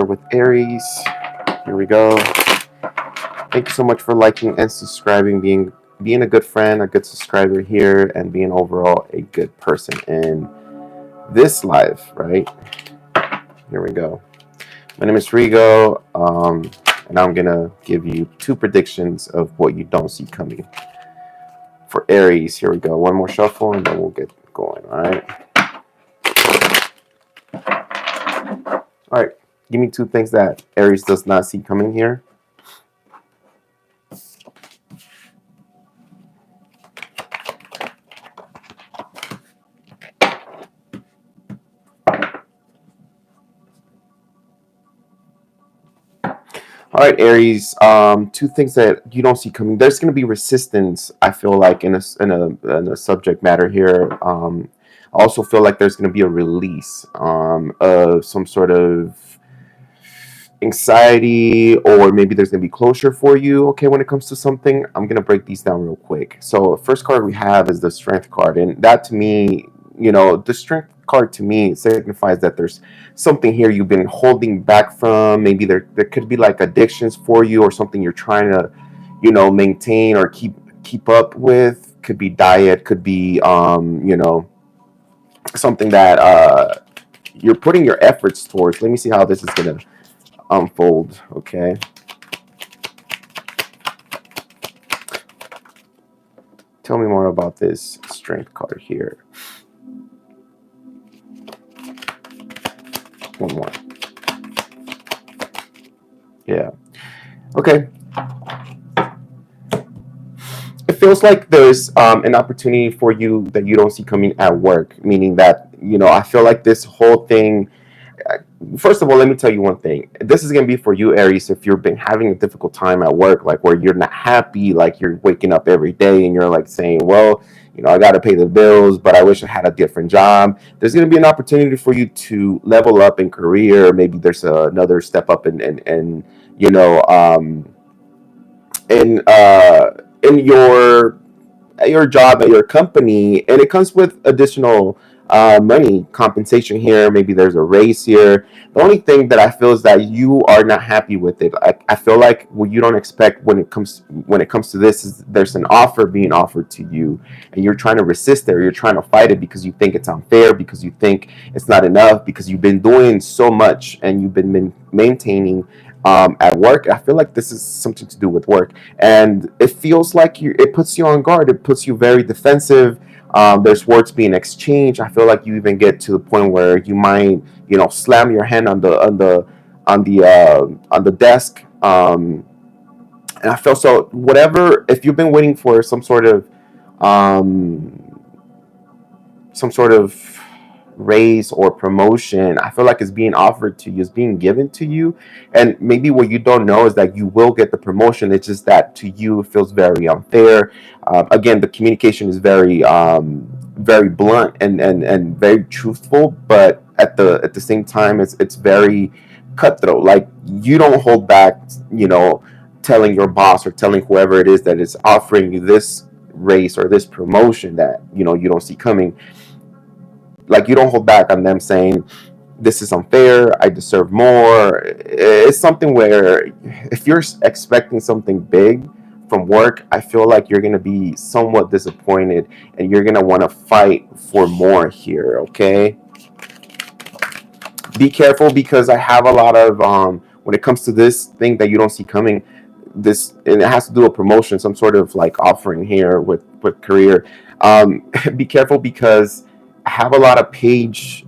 with Aries. Here we go. Thank you so much for liking and subscribing, being a good friend, a good subscriber here, and being overall a good person in this life, right? Here we go. My name is Rigo, and I'm gonna give you two predictions of what you don't see coming for Aries. Here we go. One more shuffle, and then we'll get going. All right. All right. Give me two things that Aries does not see coming here. All right, Aries. Two things that you don't see coming. There's going to be resistance. I feel like in a subject matter here. I also feel like there's going to be a release of some sort of anxiety, or maybe there's going to be closure for you. Okay, when it comes to something, I'm going to break these down real quick. So, first card we have is the Strength card, and that to me, the Strength card to me signifies that there's something here you've been holding back from. Maybe there could be like addictions for you, or something you're trying to maintain or keep up with. Could be diet, could be something that you're putting your efforts towards. Let me see how this is gonna unfold. Okay, tell me more about this Strength card here. One more. Yeah. Okay. It feels like there's an opportunity for you that you don't see coming at work, meaning that, I feel like this whole thing. First of all, let me tell you one thing. This is going to be for you, Aries, if you've been having a difficult time at work, like where you're not happy, like you're waking up every day and you're like saying, well, I got to pay the bills, but I wish I had a different job. There's going to be an opportunity for you to level up in career. Maybe there's another step up in your job at your company, and it comes with additional money compensation here. Maybe there's a raise here. The only thing that I feel is that you are not happy with it. I feel like what you don't expect when it comes to this is there's an offer being offered to you, and you're trying to resist it, or you're trying to fight it because you think it's unfair, because you think it's not enough, because you've been doing so much and you've been maintaining at work. I feel like this is something to do with work, and it feels like it puts you on guard. It puts you very defensive. There's words being exchanged. I feel like you even get to the point where you might, slam your hand on the desk. And I feel so. Whatever, if you've been waiting for um, some sort of raise or promotion, I feel like it's being offered to you, it's being given to you. And maybe what you don't know is that you will get the promotion. It's just that to you it feels very unfair. Again, the communication is very very blunt and very truthful, but at the same time it's very cutthroat. Like, you don't hold back, telling your boss or telling whoever it is that is offering you this raise or this promotion that you don't see coming. Like, you don't hold back on them saying, this is unfair, I deserve more. It's something where if you're expecting something big from work, I feel like you're going to be somewhat disappointed, and you're going to want to fight for more here. Okay, be careful, because I have a lot of when it comes to this thing that you don't see coming, this, and it has to do with promotion, some sort of like offering here with career. Be careful, because I have a lot of page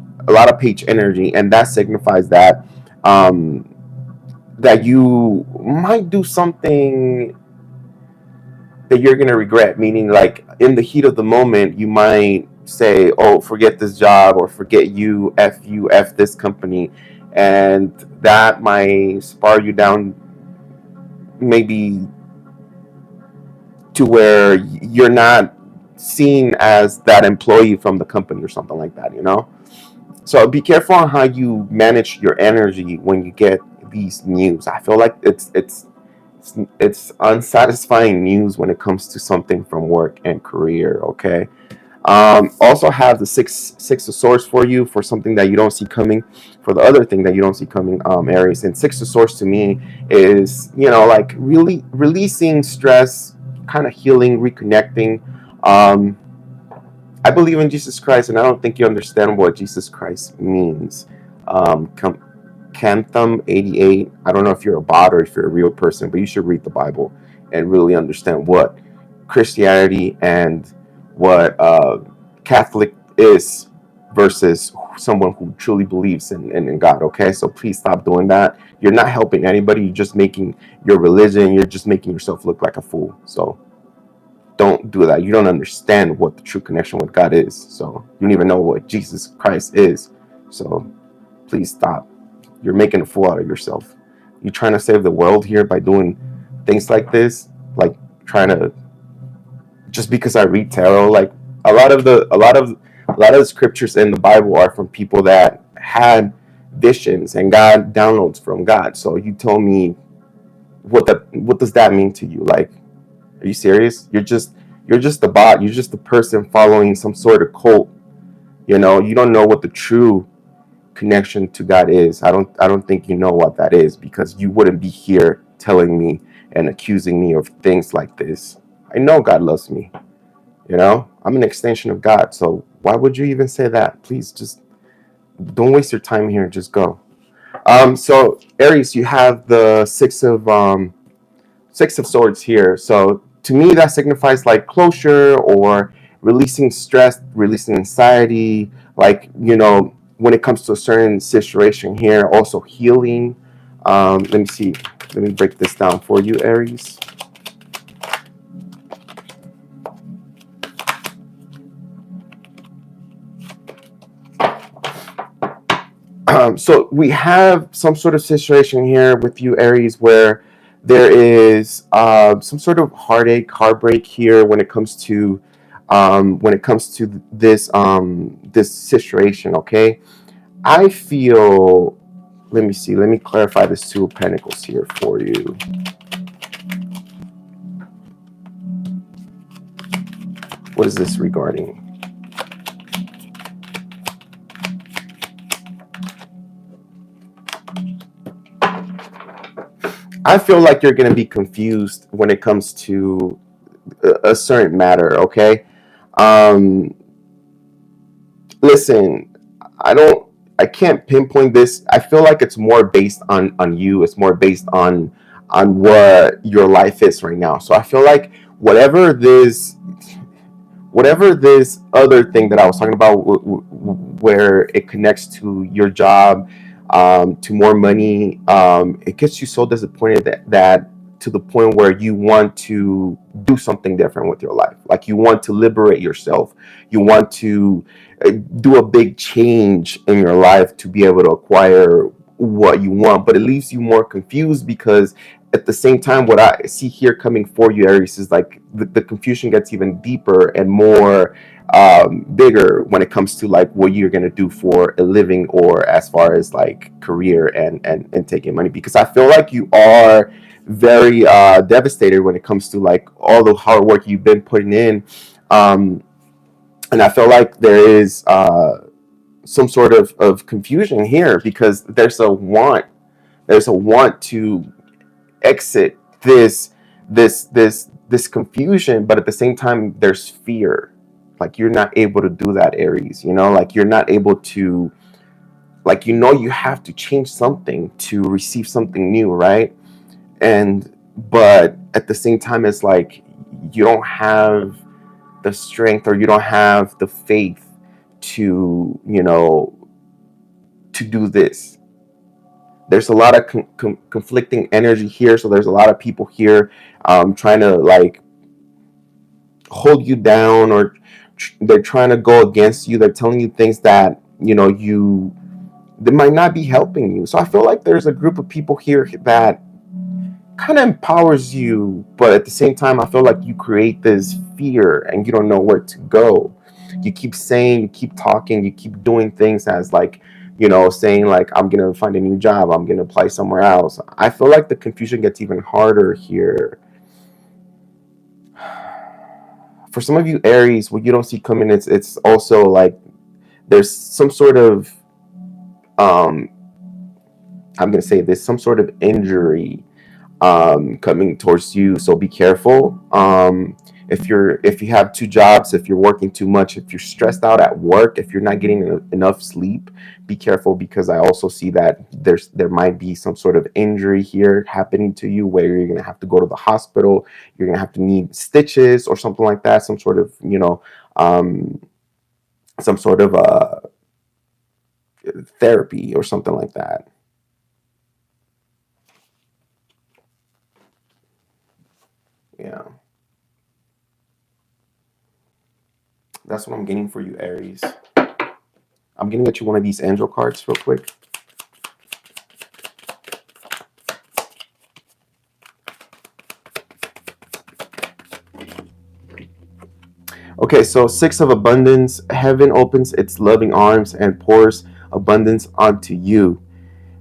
energy, and that signifies that that you might do something that you're gonna regret. Meaning, like, in the heat of the moment, you might say, "Oh, forget this job," or "Forget you, f this company," and that might spar you down, maybe to where you're not seen as that employee from the company or something like that. So be careful on how you manage your energy when you get these news. I feel like it's unsatisfying news when it comes to something from work and career. Okay, Also have the six of swords for you, for something that you don't see coming, for the other thing that you don't see coming, Aries. And six of swords to me is, like really releasing stress, kind of healing, reconnecting. I believe in Jesus Christ, and I don't think you understand what Jesus Christ means. Cantham 88. I don't know if you're a bot or if you're a real person, but you should read the Bible and really understand what Christianity and what Catholic is versus someone who truly believes in God. Okay, so please stop doing that. You're not helping anybody. You're just making your religion, you're just making yourself look like a fool. So don't do that. You don't understand what the true connection with God is. So you don't even know what Jesus Christ is. So please stop. You're making a fool out of yourself. You're trying to save the world here by doing things like this, like trying to, just because I read tarot, like a lot of the scriptures in the Bible are from people that had visions and got downloads from God. So you tell me what does that mean to you? Like, are you serious? You're just the bot. You're just the person following some sort of cult. You don't know what the true connection to God is. I don't think you know what that is, because you wouldn't be here telling me and accusing me of things like this. I know God loves me. I'm an extension of God. So why would you even say that? Please just don't waste your time here. Just go. So Aries, you have the six of swords here. So to me, that signifies like closure or releasing stress, releasing anxiety, like, when it comes to a certain situation here, also healing. Let me see. Let me break this down for you, Aries. So we have some sort of situation here with you, Aries, where there is some sort of heartbreak here when it comes to this situation. Okay, I feel. Let me see. Let me clarify this Two of Pentacles here for you. What is this regarding? I feel like you're going to be confused when it comes to a certain matter. Okay. Listen, I can't pinpoint this. I feel like it's more based on you. It's more based on what your life is right now. So I feel like whatever this other thing that I was talking about, where it connects to your job, to more money, it gets you so disappointed that to the point where you want to do something different with your life. Like, you want to liberate yourself. You want to do a big change in your life to be able to acquire what you want, but it leaves you more confused, because at the same time, what I see here coming for you, Aries, is like the confusion gets even deeper and more bigger when it comes to like what you're going to do for a living, or as far as like career and taking money, because I feel like you are very devastated when it comes to like all the hard work you've been putting in, and I feel like there is some sort of confusion here, because there's a want to exit this confusion, but at the same time there's fear. Like, you're not able to do that, Aries. Like, you're not able to, like, you have to change something to receive something new, right? And but at the same time, it's like you don't have the strength, or you don't have the faith to to do this. There's a lot of conflicting energy here, so there's a lot of people here trying to like hold you down, or they're trying to go against you. They're telling you things that they might not be helping you. So I feel like there's a group of people here that kind of empowers you, but at the same time I feel like you create this fear and you don't know where to go. You keep saying, you keep talking, you keep doing things as like, saying like, I'm gonna find a new job, I'm gonna apply somewhere else. I feel like the confusion gets even harder here. For some of you Aries, what you don't see coming, it's also like there's some sort of um I'm gonna say there's some sort of injury coming towards you, so be careful. If you have two jobs, if you're working too much, if you're stressed out at work, if you're not getting enough sleep, be careful, because I also see that there might be some sort of injury here happening to you where you're gonna have to go to the hospital, you're gonna have to need stitches or something like that, some sort of um, some sort of therapy or something like that. Yeah, that's what I'm getting for you, Aries. I'm gonna get you one of these angel cards real quick. Okay, so Six of Abundance. Heaven opens its loving arms and pours abundance onto you.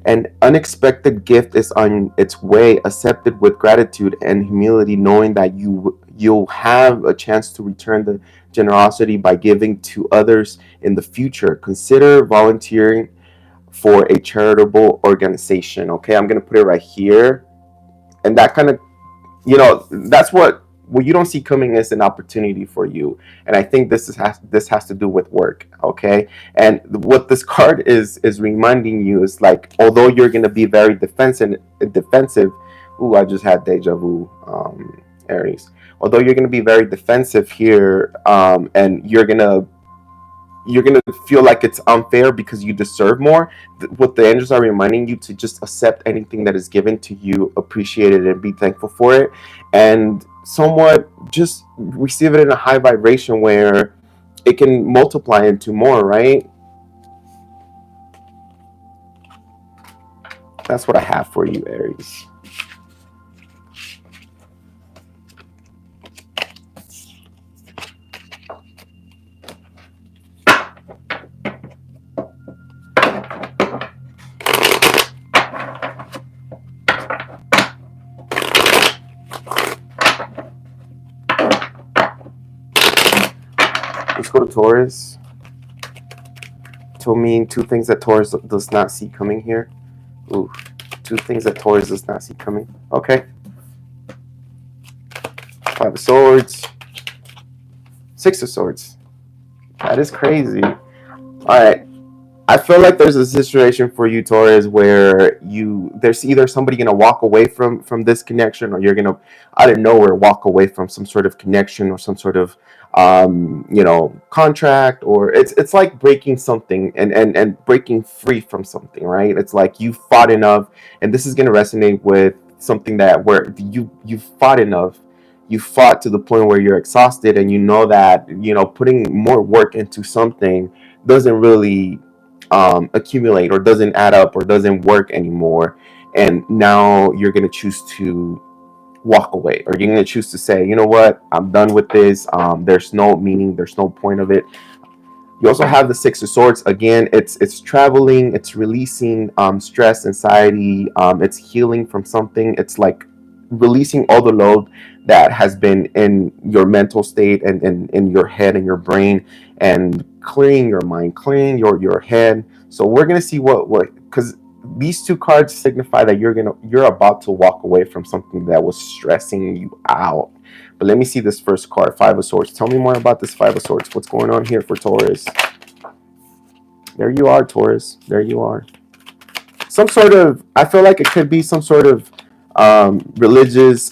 An unexpected gift is on its way, accepted with gratitude and humility, knowing that you'll have a chance to return the generosity by giving to others in the future. Consider volunteering for a charitable organization. Okay, I'm gonna put it right here, and that kind of, that's what you don't see coming is an opportunity for you. And I think this has to do with work. Okay, and what this card is reminding you is like, although you're going to be very defensive. Ooh, I just had deja vu, Aries. Although you're going to be very defensive here, and you're gonna feel like it's unfair because you deserve more. What the angels are reminding you to just accept anything that is given to you, appreciate it, and be thankful for it, and somewhat just receive it in a high vibration where it can multiply into more. Right? That's what I have for you, Aries. Let's go to Taurus. Tell me two things that Taurus does not see coming here. Ooh, two things that Taurus does not see coming. Okay. Five of Swords. Six of Swords. That is crazy. All right. I feel like there's a situation for you, Taurus, where there's either somebody gonna walk away from this connection, or you're gonna out of nowhere walk away from some sort of connection or some sort of contract, or it's like breaking something and breaking free from something, right? It's like you fought enough, and this is gonna resonate with something that where you fought enough. You fought to the point where you're exhausted, and you know that putting more work into something doesn't really accumulate, or doesn't add up, or doesn't work anymore. And now you're going to choose to walk away, or you're going to choose to say, you know what, I'm done with this. There's no meaning, there's no point of it. You also have the Six of Swords. Again, it's traveling, it's releasing stress, anxiety, it's healing from something. It's like releasing all the load that has been in your mental state, and in your head and your brain, and clearing your mind, clearing your head. So we're gonna see what because these two cards signify that you're about to walk away from something that was stressing you out. But let me see this first card, Five of Swords. Tell me more about this Five of Swords. What's going on here for Taurus? There you are, Taurus. There you are. Some sort of, I feel like it could be some sort of religious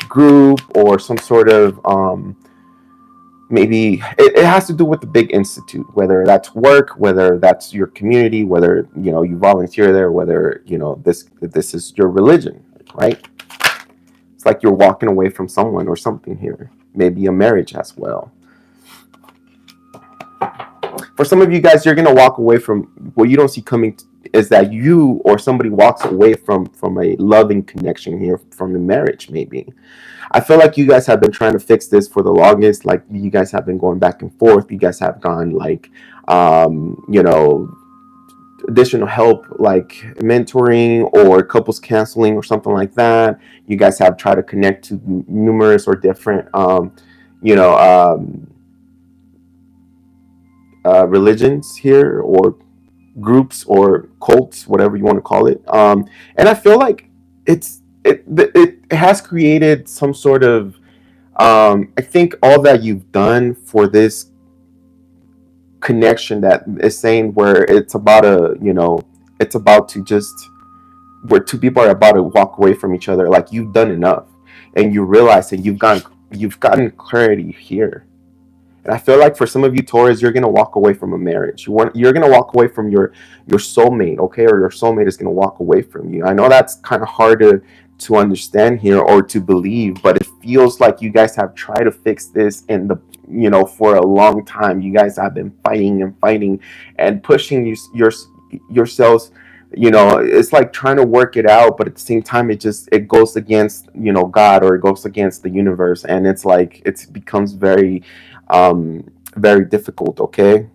group, or some sort of maybe it has to do with the big institute, whether that's work, whether that's your community, whether you volunteer there, whether this is your religion, right? It's like you're walking away from someone or something here, maybe a marriage as well. For some of you guys, you're gonna walk away from what you don't see coming is that you or somebody walks away from a loving connection here, from a marriage maybe. I feel like you guys have been trying to fix this for the longest. Like, you guys have been going back and forth. You guys have gone like additional help, like mentoring or couples counseling or something like that. You guys have tried to connect to numerous or different you know, religions here, or groups, or cults, whatever you want to call it. And I feel like it has created some sort of, I think all that you've done for this connection that is saying, where it's about a, it's about to just, where two people are about to walk away from each other, like you've done enough, and you realize that you've gotten clarity here. And I feel like for some of you Taurus, you're gonna walk away from a marriage. You're gonna walk away from your soulmate, okay? Or your soulmate is gonna walk away from you. I know that's kind of hard to understand here, or to believe, but it feels like you guys have tried to fix this in the, for a long time. You guys have been fighting and fighting and pushing yourselves. It's like trying to work it out, but at the same time, it goes against, God, or it goes against the universe, and it's like it becomes very difficult, okay?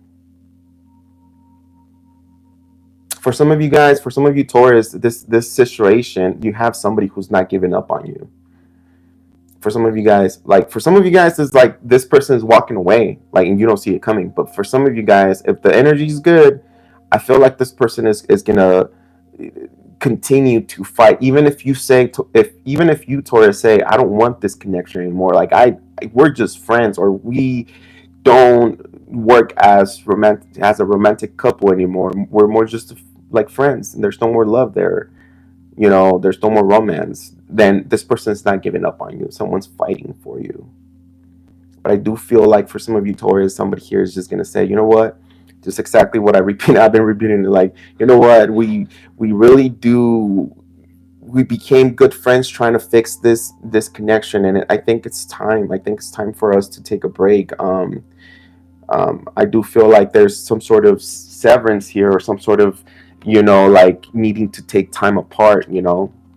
For some of you guys, for some of you Taurus, this situation, you have somebody who's not giving up on you. For some of you guys, it's like this person is walking away, like, and you don't see it coming. But for some of you guys, if the energy is good, I feel like this person is gonna continue to fight, even if you say, even if you Taurus say, I don't want this connection anymore, like we're just friends, or we don't work as a romantic couple anymore. We're more just like friends, and there's no more love there. There's no more romance. Then this person's not giving up on you. Someone's fighting for you. But I do feel like for some of you Taurus, somebody here is just gonna say, you know what? Just exactly what I've been repeating. Like, you know what? We really do. We became good friends trying to fix this connection, and I think it's time. I think it's time for us to take a break. I do feel like there's some sort of severance here, or some sort of, like needing to take time apart.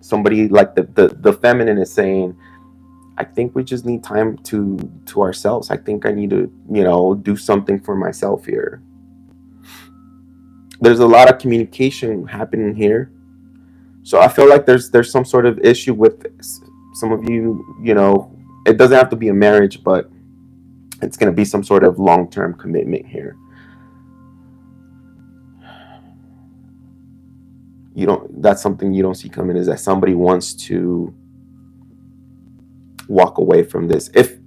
Somebody like the feminine is saying, I think we just need time to ourselves. I think I need to, do something for myself here. There's a lot of communication happening here, so I feel like there's some sort of issue with some of you. It doesn't have to be a marriage, but it's going to be some sort of long-term commitment here. That's something you don't see coming, is that somebody wants to walk away from this. If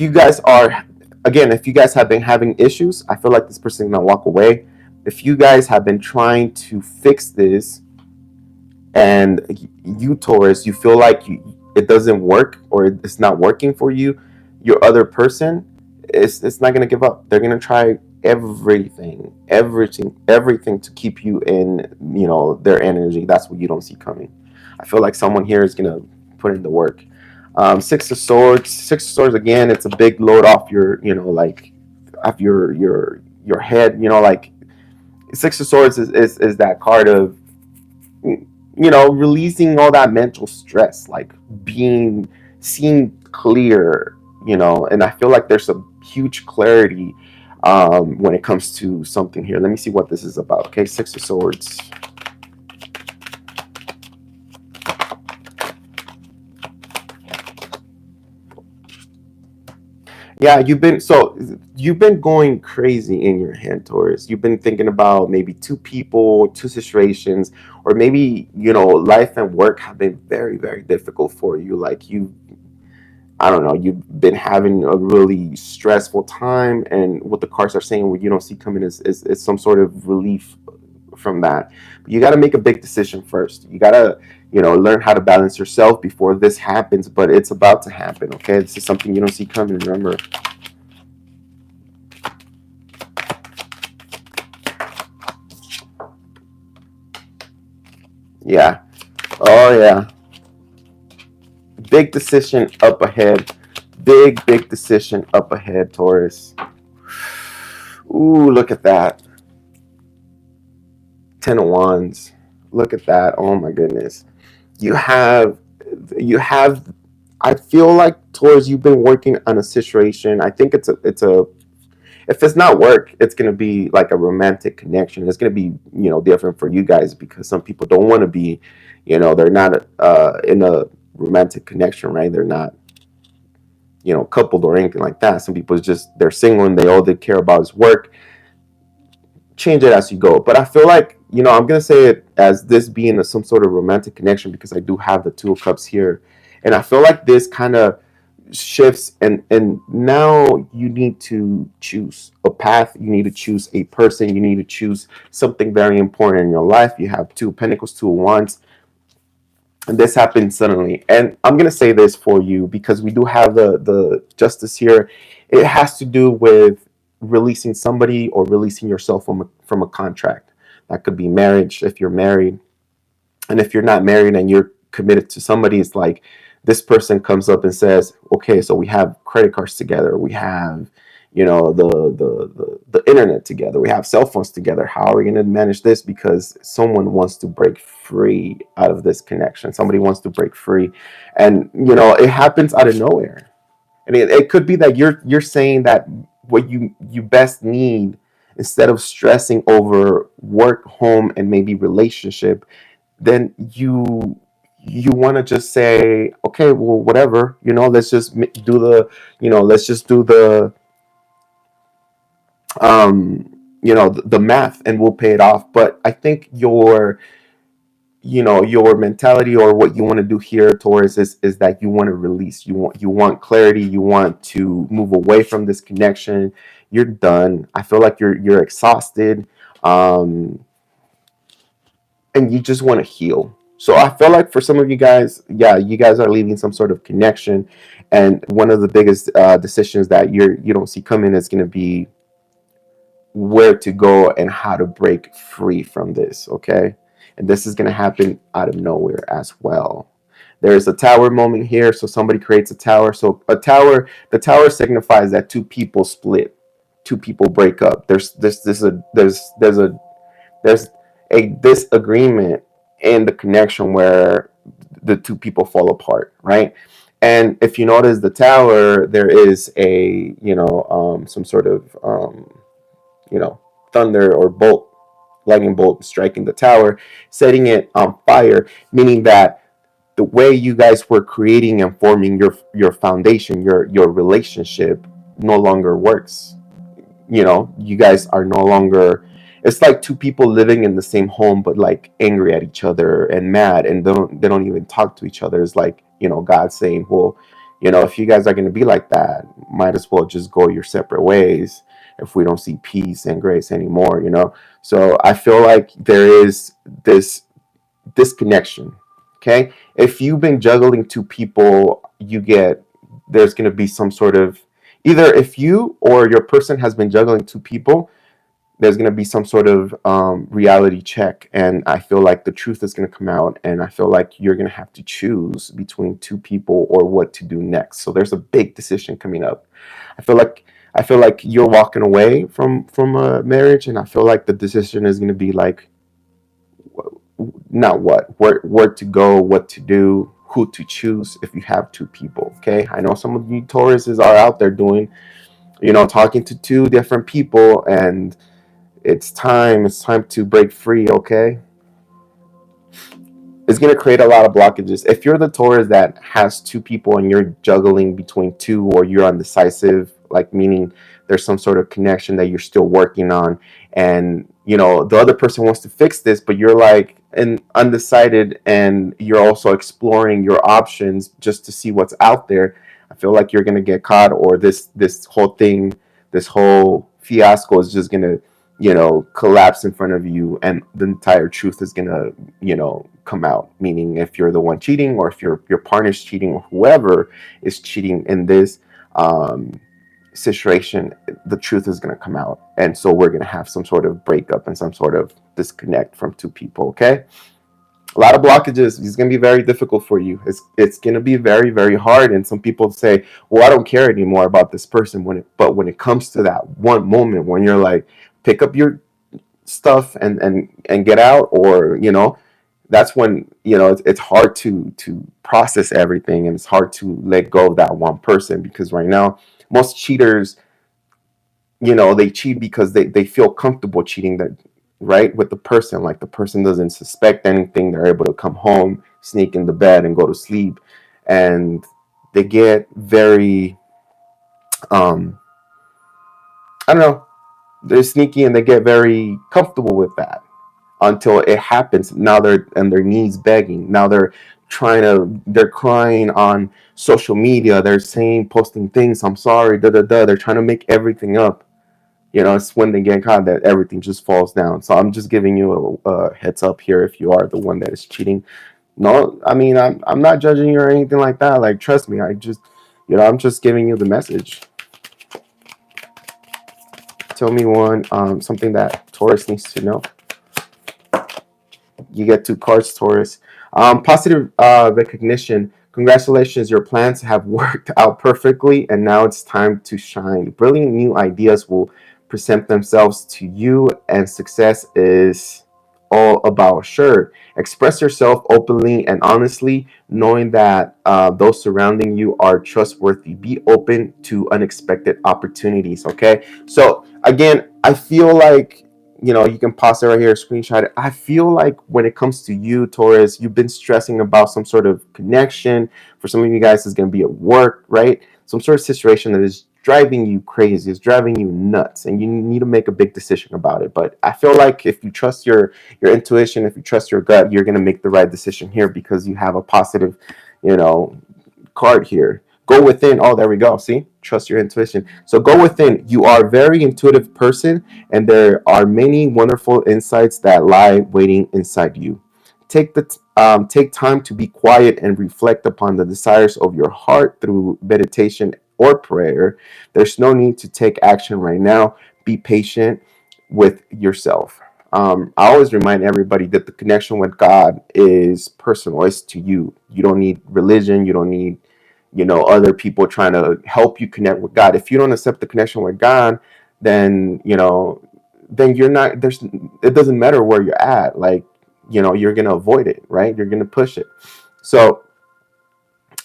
you guys are, again, if you guys have been having issues, I feel like this person is going to walk away. If you guys have been trying to fix this, and you Taurus, you feel like it doesn't work, or it's not working for you, your other person, it's not going to give up. They're going to try everything to keep you in, their energy. That's what you don't see coming. I feel like someone here is going to put in the work. Six of Swords again, it's a big load off your, like off your head. Like Six of Swords is that card of, releasing all that mental stress, like seeing clear, and I feel like there's a huge clarity when it comes to something here. Let me see what this is about. Okay, Six of Swords. Yeah, you've been going crazy in your head, Taurus. You've been thinking about maybe two people, two situations, or maybe, life and work have been very, very difficult for you. Like I don't know, you've been having a really stressful time, and what the cards are saying, what you don't see coming is some sort of relief from that. But you got to make a big decision first. You got to, learn how to balance yourself before this happens, but it's about to happen, okay? This is something you don't see coming, remember. Yeah. Oh, yeah. Big decision up ahead. Big decision up ahead, Taurus. Ooh, look at that. 10 of Wands. Look at that. Oh my goodness. You have, I feel like, Taurus, you've been working on a situation. I think it's a, if it's not work, it's going to be like a romantic connection. It's going to be, different for you guys, because some people don't want to be, they're not in a romantic connection, right? They're not. coupled or anything like that. Some people just, they're single and all they care about is work. Change it as you go. But I feel like, I'm gonna say it as this being some sort of romantic connection, because I do have the Two of Cups here, and I feel like this kind of shifts, and now you need to choose a path. You need to choose a person. You need to choose something very important in your life. You have Two of Pentacles, Two of Wands, and this happened suddenly. And I'm gonna say this for you because we do have the Justice here. It has to do with releasing somebody or releasing yourself from a contract. That could be marriage if you're married, and if you're not married and you're committed to somebody, it's like this person comes up and says, okay, so we have credit cards together, we have, the internet together, we have cell phones together. How are we going to manage this? Because someone wants to break free out of this connection. Somebody wants to break free, and it happens out of nowhere. And it could be that you're saying that what you best need, instead of stressing over work, home, and maybe relationship, then you want to just say, okay, well, whatever, let's just do the, let's just do the, the math, and we'll pay it off. But I think your mentality, or what you want to do here, Taurus, is that you want to release. You want clarity. You want to move away from this connection. You're done. I feel like you're exhausted. And you just want to heal. So I feel like for some of you guys, yeah, you guys are leaving some sort of connection, and one of the biggest decisions that you don't see coming is going to be where to go and how to break free from this. Okay, and this is going to happen out of nowhere as well. There's a tower moment here, so somebody creates a tower. So the tower signifies that two people split, two people break up. There's a disagreement in the connection where the two people fall apart, right? And if you notice the tower, there is a some sort of thunder or bolt, lightning bolt striking the tower, setting it on fire, meaning that the way you guys were creating and forming your foundation, your relationship, no longer works. You guys are no longer, it's like two people living in the same home but like angry at each other and mad, and they don't even talk to each other. It's like, God saying, well, if you guys are going to be like that, might as well just go your separate ways if we don't see peace and grace anymore. So I feel like there is this disconnection. Okay, if you've been juggling two people, there's going to be some sort of, either if you or your person has been juggling two people, there's going to be some sort of reality check, and I feel like the truth is going to come out, and I feel like you're going to have to choose between two people or what to do next. So there's a big decision coming up. I feel like you're walking away from a marriage, and I feel like the decision is going to be like, not where to go, what to do, who to choose if you have two people. Okay, I know some of you Tauruses are out there doing, talking to two different people, and it's time to break free. Okay, it's going to create a lot of blockages. If you're the Taurus that has two people and you're juggling between two, or you're undecisive, like meaning there's some sort of connection that you're still working on, and the other person wants to fix this, but you're like undecided, and you're also exploring your options just to see what's out there, I feel like you're going to get caught, or this whole thing, this whole fiasco is just going to collapse in front of you, and the entire truth is gonna come out. Meaning, if you're the one cheating, or if your partner's cheating, or whoever is cheating in this situation, the truth is gonna come out, and so we're gonna have some sort of breakup and some sort of disconnect from two people. Okay, a lot of blockages. It's going to be very difficult for you. It's going to be very, very hard. And some people say, well, I don't care anymore about this person. But when it comes to that one moment when you're like, pick up your stuff and get out, or that's when it's hard to process everything, and it's hard to let go of that one person, because right now most cheaters, they cheat because they feel comfortable cheating, that right, with the person. Like, the person doesn't suspect anything, they're able to come home, sneak in the bed, and go to sleep, and they get very Um, I don't know. They're sneaky and they get very comfortable with that until it happens. Now they're on their knees begging. Now they're crying on social media. They're saying, posting things, I'm sorry, da da da. They're trying to make everything up. It's when they get caught that everything just falls down. So I'm just giving you a heads up here if you are the one that is cheating. No, I mean, I'm not judging you or anything like that. Like, trust me, I'm just giving you the message. Tell me something that Taurus needs to know. You get 2 cards, Taurus. Positive recognition. Congratulations, your plans have worked out perfectly, and now it's time to shine. Brilliant new ideas will present themselves to you, and success is all about assured. Express yourself openly and honestly, knowing that those surrounding you are trustworthy. Be open to unexpected opportunities. Okay, so again, I feel like you can pause it right here, screenshot it. I feel like when it comes to you, Taurus, you've been stressing about some sort of connection. For some of you guys, it's going to be at work, right? Some sort of situation that is driving you crazy, is driving you nuts, and you need to make a big decision about it. But I feel like if you trust your intuition, if you trust your gut, you're going to make the right decision here because you have a positive, you know, card here. Go within. Oh, there we go. See, trust your intuition. So go within. You are a very intuitive person, and there are many wonderful insights that lie waiting inside you. Take time to be quiet and reflect upon the desires of your heart through meditation or prayer. There's no need to take action right now. Be patient with yourself. I always remind everybody that the connection with God is personal. It's to you. You don't need religion. You don't need other people trying to help you connect with God. If you don't accept the connection with God, then then you're not there's it doesn't matter where you're at. Like, you're gonna avoid it, right? You're gonna push it. So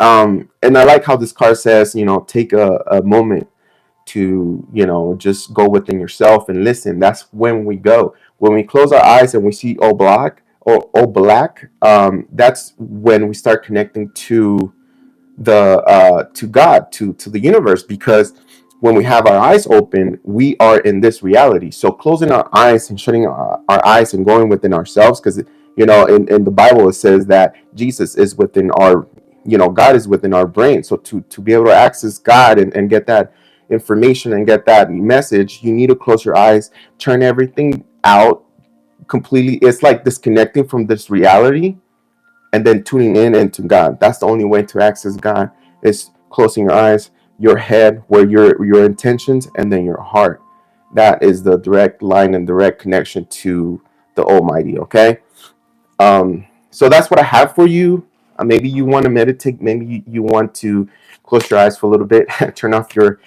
and I like how this card says, take a moment to just go within yourself and listen. That's when we close our eyes and we see all black. That's when we start connecting to God, to the universe, because when we have our eyes open, we are in this reality. So closing our eyes and shutting our eyes and going within ourselves, because in the Bible it says that Jesus is within our, God is within our brain. So to be able to access God and get that information and get that message, you need to close your eyes, turn everything out completely. It's like disconnecting from this reality and then tuning in into God. That's the only way to access God, is closing your eyes, your head, where your intentions, and then your heart. That is the direct line and direct connection to the Almighty. Okay. So that's what I have for you. Maybe you want to meditate. Maybe you want to close your eyes for a little bit, turn off your,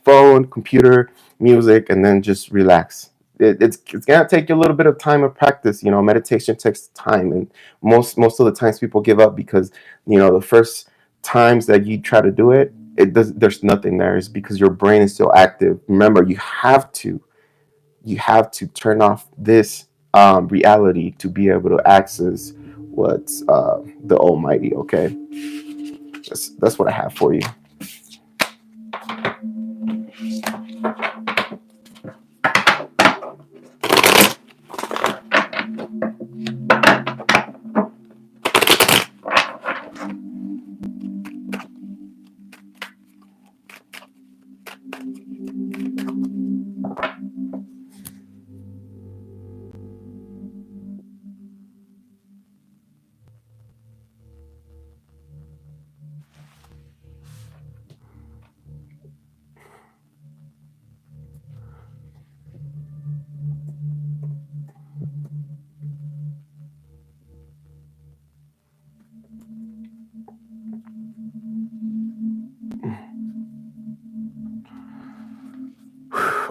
phone, computer, music, and then just relax. It's gonna take you a little bit of time of practice. Meditation takes time, and most of the times people give up because the first times that you try to do it, there's nothing there. It's because your brain is still active. Remember, you have to turn off this reality to be able to access what's the Almighty. Okay, that's what I have for you.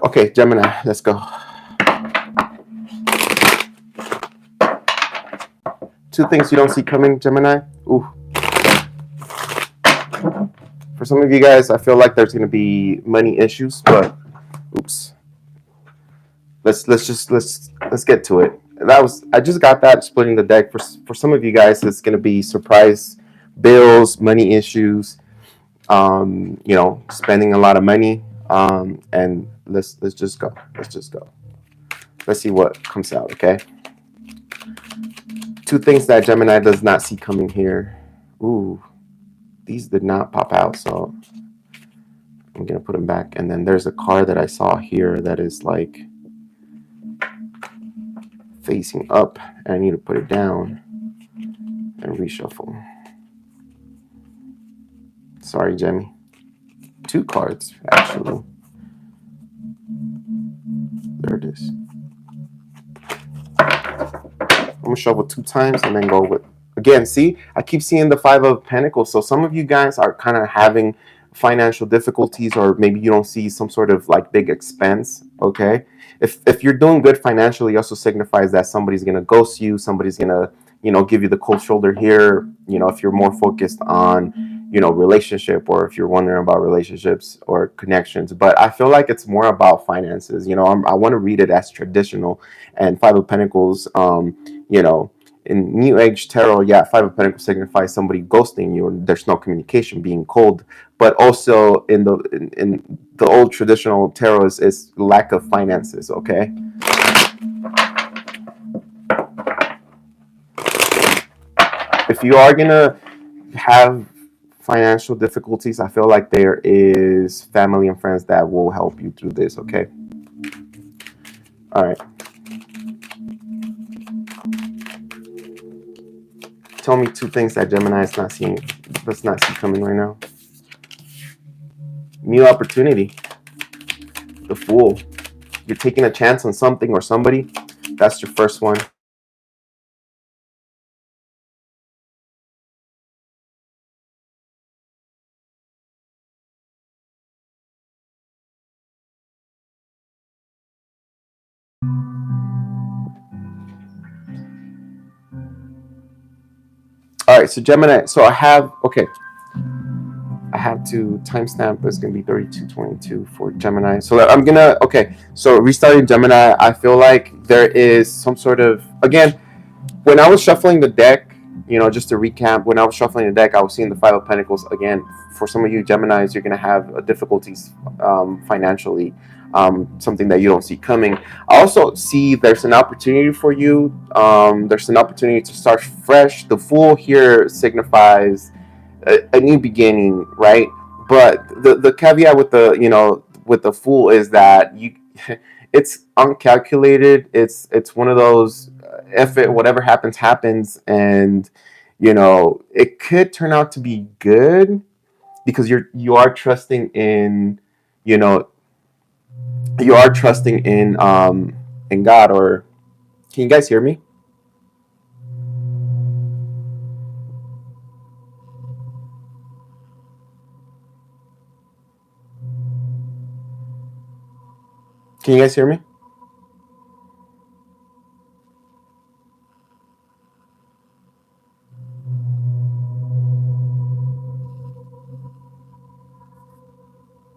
Okay, Gemini, let's go. 2 things you don't see coming, Gemini. Ooh. For some of you guys, I feel like there's going to be money issues, but oops. Let's get to it. I just got that splitting the deck. For some of you guys, it's going to be surprise bills, money issues. you know, spending a lot of money. And let's just go. Let's just go. Let's see what comes out. Okay. Two things that Gemini does not see coming here. Ooh, these did not pop out, so I'm gonna put them back. And then there's a card that I saw here that is like facing up, and I need to put it down and reshuffle. Sorry, Jemmy. Two cards, actually. There it is. I'm gonna shuffle 2 times and then go with, again, see, I keep seeing the 5 of Pentacles. So some of you guys are kind of having financial difficulties, or maybe you don't see some sort of like big expense. Okay, if you're doing good financially, also signifies that somebody's gonna ghost you, somebody's gonna, you know, give you the cold shoulder here. You know, if you're more focused on, you know, relationship, or if you're wondering about relationships or connections. But I feel like it's more about finances. You know, I want to read it as traditional. And 5 of Pentacles, you know, in New Age tarot, yeah, 5 of Pentacles signifies somebody ghosting you, and there's no communication, being cold. But also in the old traditional tarot is lack of finances. Okay. If you are gonna have financial difficulties, I feel like there is family and friends that will help you through this. Okay. All right. Tell me 2 things that Gemini is not seeing, does not see coming right now. New opportunity. The Fool. You're taking a chance on something or somebody. That's your first one. All right, so Gemini. So I have, okay, I have to timestamp. It's going to be 3222 for Gemini. So I'm going to, okay, so restarting Gemini, I feel like there is some sort of, again, when I was shuffling the deck, you know, just to recap, when I was shuffling the deck, I was seeing the 5 of Pentacles. Again, for some of you Geminis, you're going to have difficulties financially, something that you don't see coming. I also see there's an opportunity for you. There's an opportunity to start fresh. The Fool here signifies a new beginning, right? But the caveat with the, you know, with the Fool is that you it's uncalculated. It's one of those, if it, whatever happens, and you know, it could turn out to be good because you are trusting in, you know, you are trusting in God. Or can you guys hear me? Can you guys hear me?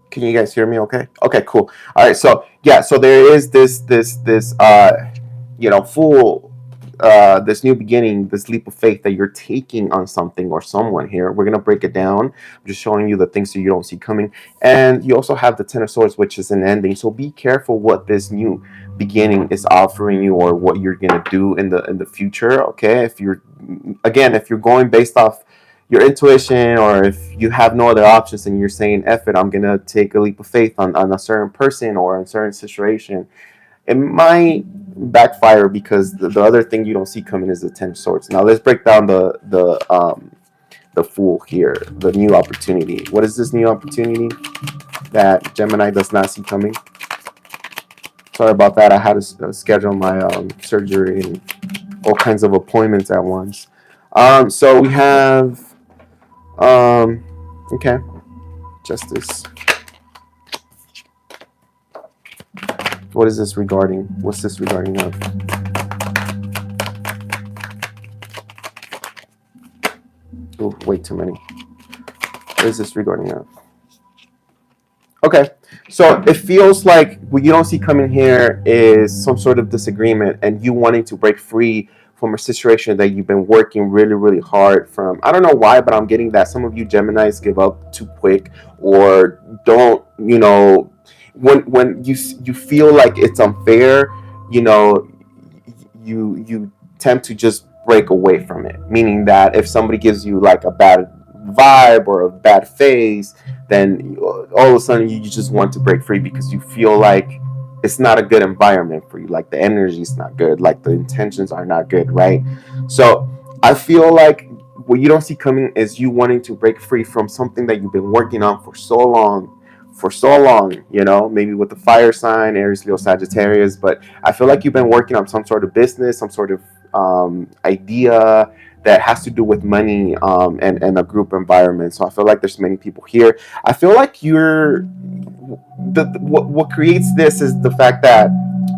Can you guys hear me? Okay. Okay, cool. All right. So yeah, so there is this you know, Fool, this new beginning, this leap of faith that you're taking on something or someone here. We're gonna break it down. I'm just showing you the things that you don't see coming. And you also have the Ten of Swords, which is an ending. So be careful what this new beginning is offering you, or what you're gonna do in the future. Okay. If you're, again, if you're going based off your intuition, or if you have no other options and you're saying, F it, I'm gonna take a leap of faith on a certain person or a certain situation, it might backfire, because the other thing you don't see coming is the Ten of Swords. Now let's break down the Fool here, the new opportunity. What is this new opportunity that Gemini does not see coming? Sorry about that. I had to schedule my surgery and all kinds of appointments at once. So we have okay, Justice. What is this regarding? What's this regarding of? Oh, way too many. What is this regarding of? Okay, so it feels like what you don't see coming here is some sort of disagreement, and you wanting to break free from a situation that you've been working really, really hard from. I don't know why, but I'm getting that some of you Geminis give up too quick, or don't, when you feel like it's unfair, you know, you tend to just break away from it. Meaning that if somebody gives you like a bad vibe or a bad phase, then all of a sudden you just want to break free because you feel like it's not a good environment for you, like the energy is not good, like the intentions are not good, right? So I feel like what you don't see coming is you wanting to break free from something that you've been working on for so long, maybe with the fire sign, Aries, Leo, Sagittarius. But I feel like you've been working on some sort of business, some sort of idea that has to do with money, and a group environment. So I feel like there's many people here. I feel like what creates this is the fact that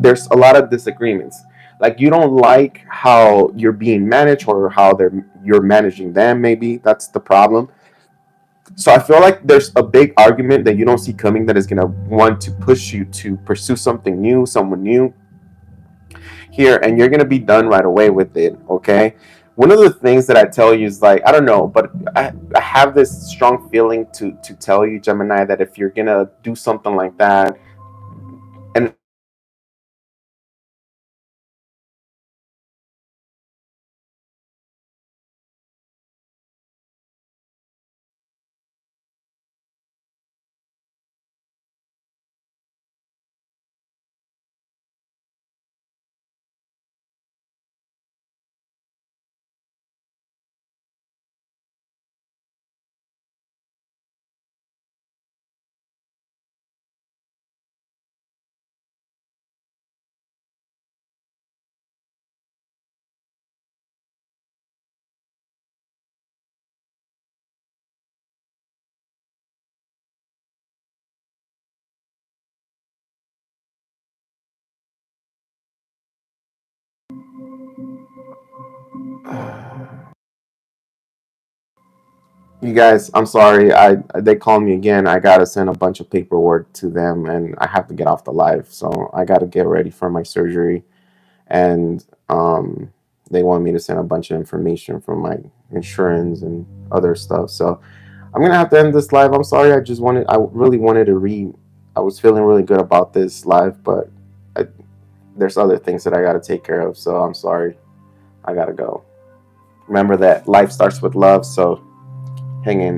there's a lot of disagreements. Like you don't like how you're being managed or how you're managing them. Maybe that's the problem. So I feel like there's a big argument that you don't see coming that is going to want to push you to pursue something new, someone new here, and you're going to be done right away with it, okay? One of the things that I tell you is like, I don't know, but I have this strong feeling to tell you, Gemini, that if you're going to do something like that, and you guys, I'm sorry. They called me again. I gotta send a bunch of paperwork to them, and I have to get off the live. So I gotta get ready for my surgery, and they want me to send a bunch of information from my insurance and other stuff. So I'm gonna have to end this live. I'm sorry. I really wanted to read. I was feeling really good about this live, but I, there's other things that I gotta take care of. So I'm sorry. I gotta go. Remember that life starts with love. So hang in there.